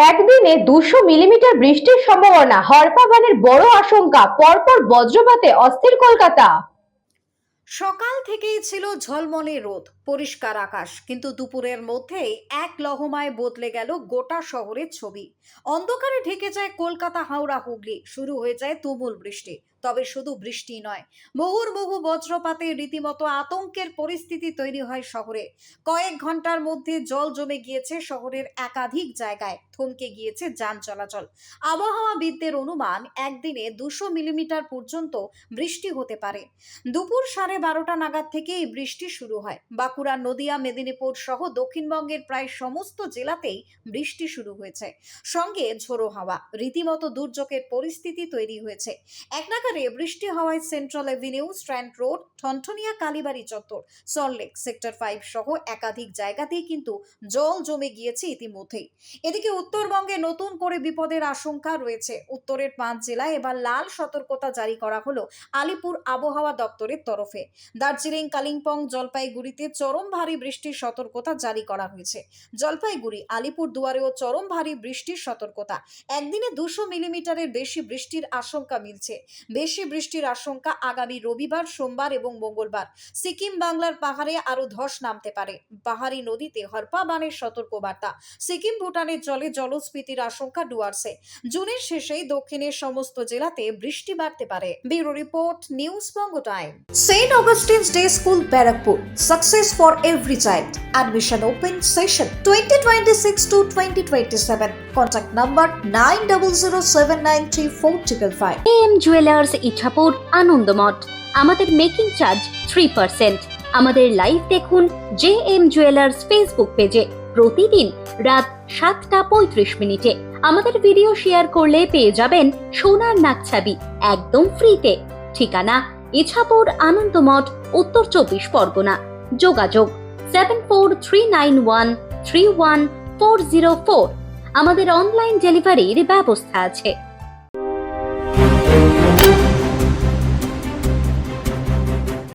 একদিনে 200 মিলিমিটার বৃষ্টির সম্ভাবনা, হরপাবানের বড় আশঙ্কা, পরপর বজ্রপাতে অস্থির কলকাতা। সকাল থেকেই ছিল ঝলমলে রোদ, পরিষ্কার আকাশ, কিন্তু দুপুরের মধ্যেই এক লহমায় বদলে গেল গোটা শহরের ছবি। অন্ধকারে ঢেকে যায় কলকাতা, হাওড়া, হুগলি। শুরু হয়ে যায় তুমুল বৃষ্টি। তবে শুধু বৃষ্টি নয়, মুহুর্মুহু বজ্রপাতে রীতিমতো আতঙ্কের পরিস্থিতি তৈরি হয় শহরে। কয়েক ঘন্টার মধ্যে জল জমে গিয়েছে শহরের একাধিক জায়গায়, থমকে গিয়েছে যান চলাচল। আবহাওয়াবিদদের অনুমান, একদিনে 200 মিলিমিটার পর্যন্ত বৃষ্টি হতে পারে। দুপুর 12:30 নাগাদ থেকে এই বৃষ্টি শুরু হয়। বাঁকুড়া, নদিয়া, মেদিনীপুর সহ দক্ষিণবঙ্গের প্রায় সমস্ত জেলাতেই বৃষ্টি শুরু হয়েছে। সঙ্গে ঝোড়ো হাওয়া, রীতিমতো দুর্যোগের পরিস্থিতি তৈরি হয়েছে। এক নাগারে বৃষ্টি হওয়ায় Central Avenue, Strand Road, Thanthania, Kalibari চত্বর, সল্টলেক, সেক্টর 5 সহ একাধিক জায়গাতেই কিন্তু জল জমে গিয়েছে ইতিমধ্যেই। এদিকে উত্তরবঙ্গে নতুন করে বিপদের আশঙ্কা রয়েছে। উত্তরের 5 জেলায় এবার লাল সতর্কতা জারি করা হলো আলিপুর আবহাওয়া দপ্তরের তরফে। দার্জিলিং, কালিম্পং, জলপাইগুড়িতে চরম ভারী বৃষ্টির সতর্কতা জারি করা হয়েছে। জলপাইগুড়ি, আলিপুর দুয়ারেও চরম ভারী বৃষ্টির সতর্কতা। একদিনে 200 মিলিমিটারের বেশি বৃষ্টির আশঙ্কা মিলছে। বেশি বৃষ্টির আশঙ্কা আগামী রবিবার, সোমবার এবং মঙ্গলবার। সিকিম, বাংলার পাহাড়ে আরো ধস নামতে পারে। পাহাড়ি নদীতে হরপাবানের সতর্কবার্তা। সিকিম, ভুটানের জলে জলস্ফীতির আশঙ্কা ডুয়ার্সে। জুনের শেষেই দক্ষিণের সমস্ত জেলাতে বৃষ্টি বাড়তে পারে। Bureau report, news Banga time. St. Augustine's Day School, Barrackpur. Success for every child. Admission open session 2026 to 2027. Contact number 9007934555. JM jewellers, Ichhapur, Anandamath. আমাদের মেকিং চার্জ 3%। আমাদের লাইভ দেখুন JM জুয়েলার্স ফেসবুক পেজে প্রতিদিন রাত 7:35 আমাদের ভিডিও শেয়ার করলে পেয়ে যাবেন সোনার নাকছাবি একদম ফ্রিতে। ঠিকানা ইছাপুর, আনন্দমঠ, উত্তর 24 পরগনা। যোগাযোগ 7439131404। আমাদের অনলাইন ডেলিভারির ব্যবস্থা আছে।